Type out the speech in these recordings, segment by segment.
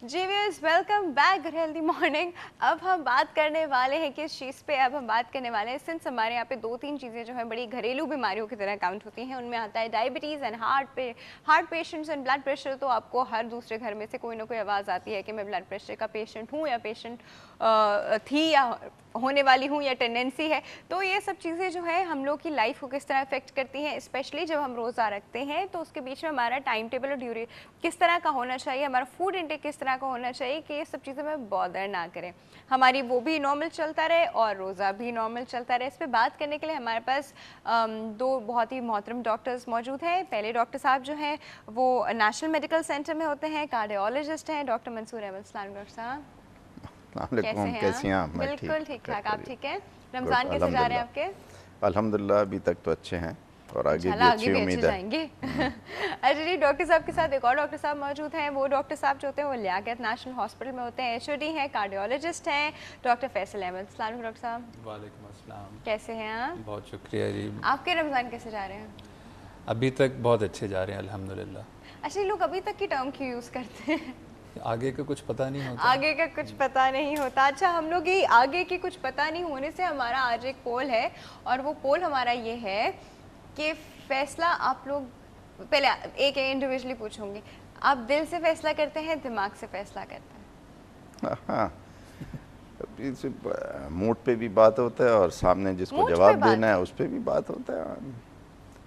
जी viewers, welcome back good healthy morning. अब हम बात करने वाले हैं किस चीज़ पे? अब हम बात करने वाले हैं, सिंस हमारे यहाँ पे 2-3 चीज़ें जो है बड़ी घरेलू बीमारियों की तरह काउंट होती हैं। उनमें आता है diabetes and heart patients and blood pressure. तो आपको हर दूसरे घर में से कोई ना कोई आवाज़ आती है कि मैं ब्लड प्रेशर का पेशेंट हूँ या पेशेंट थी या होने वाली हूँ या टेंडेंसी है। तो ये सब चीज़ें जो है हम लोग की लाइफ को किस तरह अफेक्ट करती हैं, स्पेशली जब हम रोज़ा रखते हैं तो उसके बीच में हमारा टाइम टेबल और ड्यूरी किस तरह का होना चाहिए, हमारा फूड इंटेक किस तरह का होना चाहिए कि ये सब चीज़ें हमें बॉदर ना करें, हमारी वो भी नॉर्मल चलता रहे और रोज़ा भी नॉर्मल चलता रहे। इस पर बात करने के लिए हमारे पास दो बहुत ही मोहतरम डॉक्टर्स मौजूद हैं। पहले डॉक्टर साहब जो हैं वो नेशनल मेडिकल सेंटर में होते हैं, कार्डियोलॉजिस्ट हैं, डॉक्टर मंसूर अहमद। अस्सलाम डॉक्टर साहब, कैसे हैं आप? बिल्कुल ठीक ठाक, आप ठीक हैं? रमज़ान कैसे जा रहे हैं आपके? अल्हम्दुलिल्लाह अभी तक तो अच्छे हैं और आगे भी अच्छी उम्मीद है। अच्छा जी, डॉक्टर साहब के साथ एक और डॉक्टर साहब मौजूद हैं। वो डॉक्टर साहब जो होते हैं वो लियाकत नेशनल हॉस्पिटल में होते हैं, एचओडी हैं, कार्डियोलॉजिस्ट हैं, डॉक्टर फैसल अहमद। अस्सलाम डॉक्टर साहब। वालेकुम अस्सलाम। कैसे हैं आप? बहुत शुक्रिया जी। आपके रमज़ान कैसे जा रहे हैं? अभी तक बहुत अच्छे जा रहे हैं अल्हम्दुलिल्लाह। अच्छा, लोग अभी तक की टर्म क्यों यूज़ करते हैं? आगे का कुछ पता नहीं होता। आगे का कुछ पता नहीं होता। अच्छा, हम लोग ये आगे की कुछ पता नहीं होने से हमारा आज एक पोल है और वो पोल हमारा ये है कि फैसला आप लोग, पहले एक इंडिविजुअली पूछूंगी, आप दिल से फैसला करते हैं, दिमाग से फैसला करते हैं? हाँ, मूड पे भी बात होता है और सामने जिसको जवाब देना है उस पे भी बात होता है।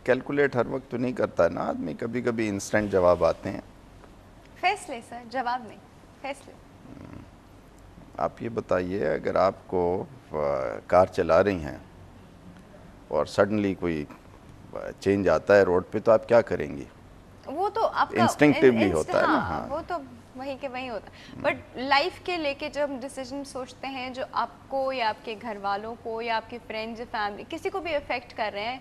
कैलकुलेट हर वक्त तो नहीं करता है ना आदमी, कभी कभी इंस्टेंट जवाब आते हैं। फैसले सर, जवाब नहीं, फैसले। आप ये बताइए, अगर आपको कार चला रही हैं और सडनली कोई चेंज आता है रोड पे तो आप क्या करेंगी? वो तो आपका इंस्टिंक्टिवली होता है ना। हाँ, वो तो वहीं के वहीं होता है। बट लाइफ के लेके जब हम डिसीजन सोचते हैं जो आपको या आपके घर वालों को या आपके फ्रेंड्स या फैमिली किसी को भी अफेक्ट कर रहे हैं,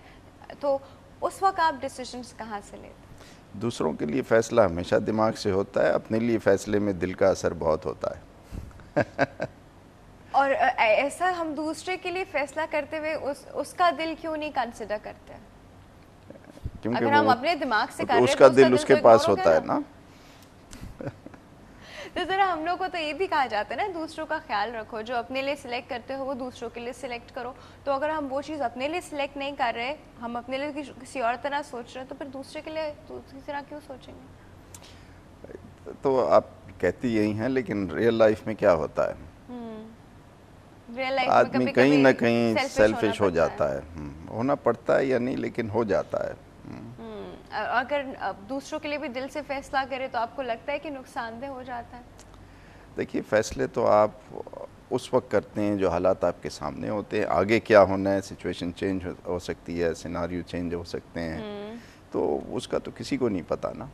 तो उस वक्त आप डिसीजंस कहाँ से लेते हैं? दूसरों के लिए फैसला हमेशा दिमाग से होता है, अपने लिए फैसले में दिल का असर बहुत होता है। और ऐसा हम दूसरे के लिए फैसला करते हुए उसका दिल क्यों नहीं कंसिडर करते? क्योंकि अगर हम अपने दिमाग से कर रहे हैं उसका तो दिल उसके पास होता है ना। तो जरा हम लोग को तो ये भी कहा जाता है ना, दूसरों का ख्याल रखो, जो अपने लिए सिलेक्ट करते हो वो दूसरों के लिए सिलेक्ट करो। तो अगर हम वो चीज़ अपने लिए सिलेक्ट नहीं कर रहे, हम अपने लिए किसी और तरह सोच रहे हैं, तो फिर दूसरे के लिए दूसरी तरह क्यों सोचेंगे? तो आप कहती यही हैं, लेकिन रियल लाइफ में क्या होता है, रियल लाइफ आदमी कहीं ना कहीं सेल्फिश हो जाता है। होना पड़ता है या नहीं, लेकिन हो जाता है। अगर दूसरों के लिए भी दिल से फैसला करें तो आपको लगता है कि नुकसानदेह हो जाता है? देखिए, फैसले तो आप उस वक्त करते हैं जो हालात आपके सामने होते हैं। आगे क्या होना है, सिचुएशन चेंज हो सकती है, सिनारियो चेंज हो सकते हैं, तो उसका तो किसी को नहीं पता ना।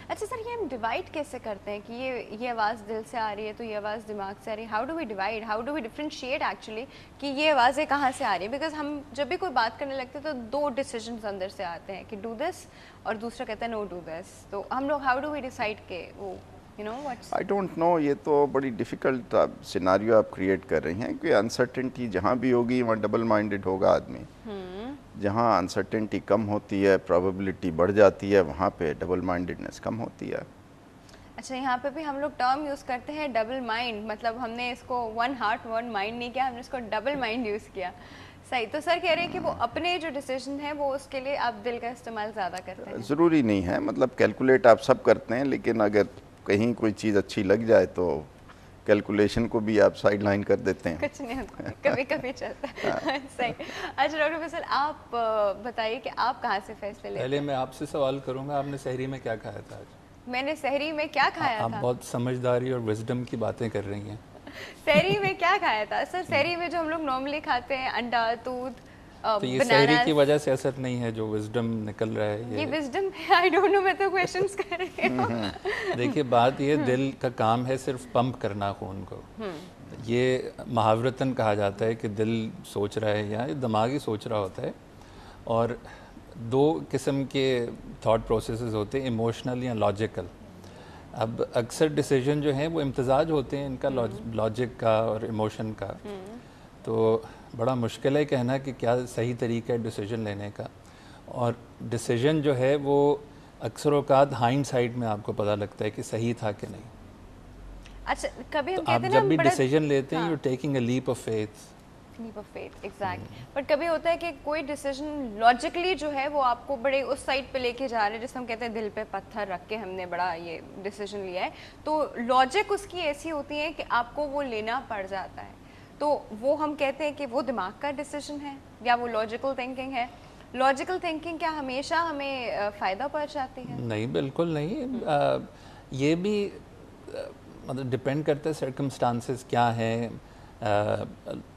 अच्छा सर, ये हम डिवाइड कैसे करते हैं कि ये आवाज़ दिल से आ रही है तो ये आवाज़ दिमाग से आ रही है? How do we divide, how do we differentiate actually कि ये आवाज़ें कहाँ से आ रही है? बिकॉज हम जब भी कोई बात करने लगते हैं तो दो डिसीजंस अंदर से आते हैं कि डू दिस और दूसरा कहता है नो डू दिस। तो हम लोग हाउ डू वी डिसाइड के वो आई डोंट नो, ये तो बड़ी डिफ़िकल्ट सिनारियो आप क्रिएट कर रही हैं कि अनसर्टेनिटी जहाँ भी होगी वहाँ डबल माइंडेड होगा आदमी। जहाँ अनसर्टेनिटी कम होती है, प्रोबेबिलिटी बढ़ जाती है, वहाँ पे डबल माइंडेडनेस कम होती है। अच्छा, यहाँ पे भी हम लोग टर्म यूज़ करते हैं डबल माइंड, मतलब हमने इसको वन हार्ट वन माइंड नहीं किया, हमने इसको डबल माइंड यूज़ किया। सही। तो सर कह रहे हैं कि वो अपने जो डिसीजन है वो उसके लिए आप दिल का इस्तेमाल ज़्यादा करते हैं? ज़रूरी नहीं है, मतलब कैलकुलेट आप सब करते हैं, लेकिन अगर कहीं कोई चीज़ अच्छी लग जाए तो कैलकुलेशन को भी आप साइड लाइन कर देते हैं। कुछ नहीं होता, कभी कभी चलता है। सही। अच्छा डॉक्टर फैसल, आप बताइए कि आप कहाँ से फैसले लेते हैं? पहले मैं आपसे सवाल करूंगा, आपने सहरी में क्या खाया था आज? मैंने सहरी में क्या खाया था? आप बहुत समझदारी और विजडम की बातें कर रही हैं। सहरी में क्या खाया था सर? सहरी में जो हम लोग नॉर्मली खाते हैं, अंडा, दूध, तो ये सहरी की वजह से असर नहीं है जो विजडम निकल रहा है? ये विजडम है, आई डोंट नो, मैं तो क्वेश्चंस कर रही हूँ। देखिए, बात ये दिल का काम है सिर्फ पंप करना खून को। ये मुहावरतन कहा जाता है कि दिल सोच रहा है या दिमाग ही सोच रहा होता है। और दो किस्म के थॉट प्रोसेसेस होते हैं, इमोशनल या लॉजिकल। अब अक्सर डिसीजन जो हैं वो इम्तजाज होते हैं इनका, लॉजिक का और इमोशन का। तो बड़ा मुश्किल है कहना कि क्या सही तरीका है डिसीजन लेने का। और डिसीजन जो है वो अक्सर औकात हाइंड साइड में आपको पता लगता है कि सही था कि नहीं। اچھا کبھی ہم آپ کہتے ہیں جب بھی نا ڈیسیجن لیتے ہیں you taking a leap of faith. Leap of faith exact. But کبھی ہوتا ہے کہ کوئی ڈیسیجن لاجیکلی جو ہے وہ آپ کو بڑے اس سائڈ پہ لے کے جا رہے ہیں جیسے ہم کہتے ہیں دل پہ پتھر رکھ کے ہم نے بڑا یہ ڈیسیجن لیا ہے, تو لاجک اس کی ایسی ہوتی ہے کہ آپ کو وہ لینا پڑ جاتا ہے, تو وہ ہم کہتے ہیں کہ وہ دماغ کا ڈیسیجن ہے یا وہ لاجیکل تھنکنگ ہے. لاجیکل تھنکنگ کیا ہمیشہ ہمیں فائدہ پہنچاتی ہے؟ نہیں بالکل نہیں. یہ بھی مطلب ڈپینڈ کرتا ہے سرکمسٹانسز کیا ہیں.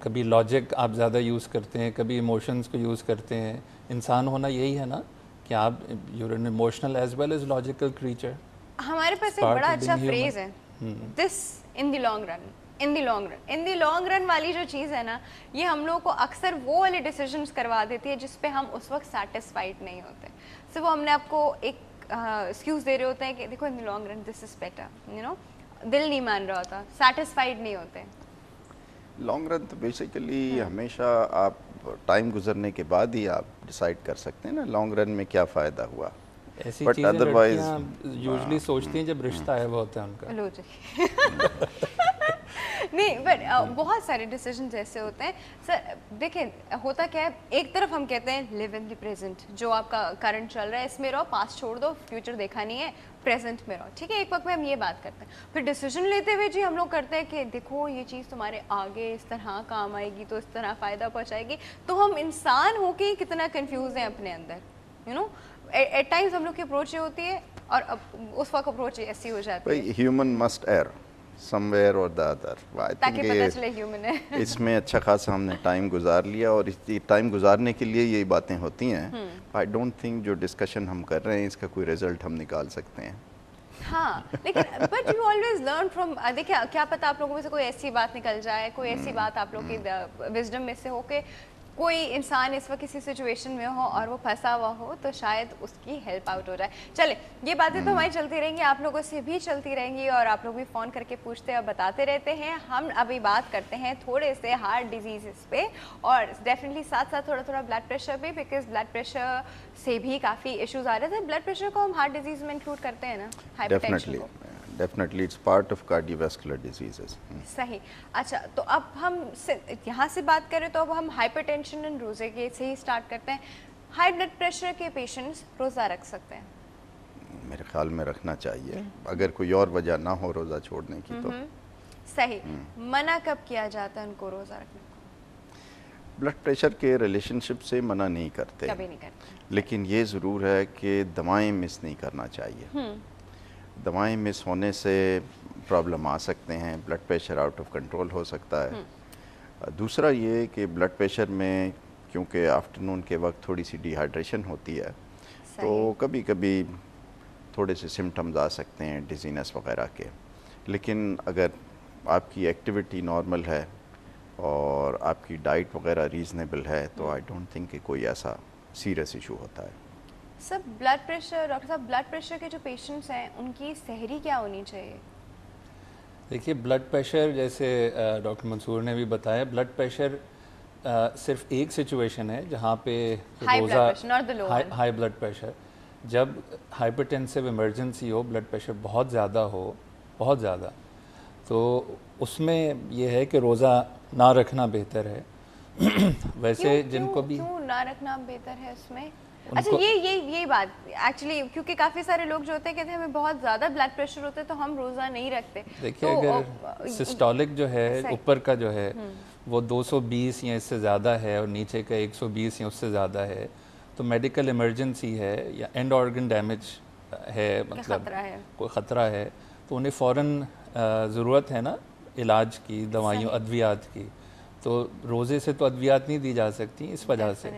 کبھی لاجک آپ زیادہ یوز کرتے ہیں, کبھی ایموشنز کو یوز کرتے ہیں. انسان ہونا یہی ہے نا کہ آپ your an emotional as well as logical creature. ہمارے پاس ایک بڑا اچھا فریز ہے, this in the long run. In the long run, in the long run والی جو چیز ہے نا, یہ ہم لوگوں کو اکثر وہ والے ڈیسیجنس کروا دیتی ہے جس پہ ہم اس وقت سیٹسفائڈ نہیں ہوتے. سو وہ ہم نے آپ کو ایک ایکسکیوز دے رہے ہوتے ہیں کہ دیکھو in the long run this is better, you know, دل نہیں مان رہا ہوتا, سیٹسفائڈ نہیں ہوتے. لانگ رن تو بیسیکلی ہمیشہ آپ ٹائم گزرنے کے بعد ہی آپ ڈیسائیڈ کر سکتے ہیں نا لانگ رن میں کیا فائدہ ہوا. ایسی But چیزیں otherwise لڑکیاں یوزلی سوچتی ہیں جب رشتہ آیا ہوا ہوتا ہے ان کا. لو جی نہیں, بٹ بہت سارے ڈیسیجنز ایسے ہوتے ہیں. سر دیکھیں ہوتا کیا ہے, ایک طرف ہم کہتے ہیں لیو ان دی پریزنٹ, جو آپ کا کرنٹ چل رہا ہے اس میں رہو, پاس چھوڑ دو, فیوچر دیکھا نہیں ہے, پریزنٹ میں رہو, ٹھیک ہے. ایک وقت میں ہم یہ بات کرتے ہیں, پھر ڈیسیجن لیتے ہوئے جی ہم لوگ کرتے ہیں کہ دیکھو یہ چیز تمہارے آگے اس طرح کام آئے گی, تو اس طرح فائدہ پہنچائے گی. تو ہم انسان ہو کے کتنا کنفیوز ہیں اپنے اندر, یو نو. ایٹ ٹائمز ہم لوگ کی اپروچ یہ ہوتی ہے اور اس وقت اپروچ ایسی ہو جاتی ہے. Human must err somewhere or the other. تاکہ پتہ چلے ہیومن ہے. اس میں اچھا خاصا ہم نے ٹائم گزار لیا, اور اس ٹائم گزارنے کے لیے یہی باتیں ہوتی ہیں. آئی ڈونٹ تھنک جو ڈسکشن ہم کر رہے ہیں اس کا کوئی رزلٹ ہم نکال سکتے ہیں. ہاں لیکن but you always learn from, دیکھیں کیا پتہ آپ لوگوں میں سے کوئی ایسی بات نکل جائے, کوئی ایسی بات آپ لوگ کی وزڈم میں سے ہو کہ کوئی انسان اس وقت کسی سچویشن میں ہو اور وہ پھنسا ہوا ہو, تو شاید اس کی ہیلپ آؤٹ ہو جائے. چلے یہ باتیں تو ہماری چلتی رہیں گی, آپ لوگوں سے بھی چلتی رہیں گی, اور آپ لوگ بھی فون کر کے پوچھتے اور بتاتے رہتے ہیں. ہم ابھی بات کرتے ہیں تھوڑے سے ہارٹ ڈیزیزز پہ, اور ڈیفینیٹلی ساتھ ساتھ تھوڑا بلڈ پریشر پہ, بیکاز بلڈ پریشر سے بھی کافی ایشوز آ رہے تھے. بلڈ پریشر کو ہم ہارٹ ڈیزیز میں انکلوڈ کرتے ہیں نا, ہائپر ٹینشن کو. Definitely it's part of cardiovascular diseases. صحیح. اچھا تو اب ہم یہاں سے بات کریں تو اب ہم ہائپر ٹینشن اینڈ روزے کے سے ہی اسٹارٹ کرتے ہیں. ہائی بلڈ پریشر کے پیشنٹس روزہ رکھ سکتے ہیں؟ میرے خیال میں رکھنا چاہیے, اگر کوئی اور وجہ نہ ہو روزہ چھوڑنے کی تو. صحیح. منع کب کیا جاتا ہے ان کو روزہ رکھنے کو؟ بلڈ پریشر کے ریلیشن شپ سے منع نہیں کرتے, کبھی نہیں کرتے, لیکن یہ ضرور ہے کہ دوائیں مس نہیں کرنا چاہیے. دوائیں مس ہونے سے پرابلم آ سکتے ہیں, blood pressure out of control ہو سکتا ہے. دوسرا یہ کہ بلڈ پریشر میں کیونکہ آفٹرنون کے وقت تھوڑی سی ڈی ہائیڈریشن ہوتی ہے, تو کبھی کبھی تھوڑے سے سمٹمز آ سکتے ہیں ڈیزینس وغیرہ کے. لیکن اگر آپ کی ایکٹیویٹی نارمل ہے اور آپ کی ڈائٹ وغیرہ ریزنیبل ہے, تو آئی ڈونٹ تھنک کہ کوئی ایسا سیریس ایشو ہوتا ہے. سب بلڈ پریشر, ڈاکٹر صاحب بلڈ پریشر کے جو پیشنٹس ہیں ان کی سحری کیا ہونی چاہیے؟ دیکھیے بلڈ پریشر جیسے ڈاکٹر منصور نے بھی بتایا, بلڈ پریشر صرف ایک سچویشن ہے جہاں پہ روزہ ہائی بلڈ پریشر, جب ہائپرٹینسو ایمرجنسی ہو, بلڈ پریشر بہت زیادہ ہو, بہت زیادہ, تو اس میں یہ ہے کہ روزہ نہ رکھنا بہتر ہے. ویسے جن کو بھی کیوں نہ رکھنا بہتر ہے اس میں؟ اچھا یہ بات ایکچولی کیونکہ کافی سارے لوگ جو ہوتے ہیں کہتے ہیں ہمیں بہت زیادہ بلڈ پریشر ہوتا ہے تو ہم روزہ نہیں رکھتے. دیکھیے اگر سسٹولک جو ہے اوپر کا جو ہے وہ 220 یا اس سے زیادہ ہے اور نیچے کا 120 یا اس سے زیادہ ہے, تو میڈیکل ایمرجنسی ہے یا اینڈ آرگن ڈیمیج ہے, مطلب کوئی خطرہ ہے, تو انہیں فوراً ضرورت ہے نا علاج کی, دوائیوں ادویات کی. تو روزے سے تو ادویات نہیں دی جا سکتی اس وجہ سے.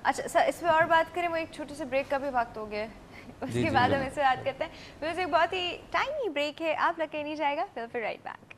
اچھا سر اس پہ اور بات کریں, وہ ایک چھوٹے سے بریک کا بھی وقت ہو گیا ہے, اس کے بعد ہم اس سے بات کرتے ہیں. پھر ایک بہت ہی ٹائمی بریک ہے, آپ لگ کے نہیں جائے گا, پھر رائٹ بیک.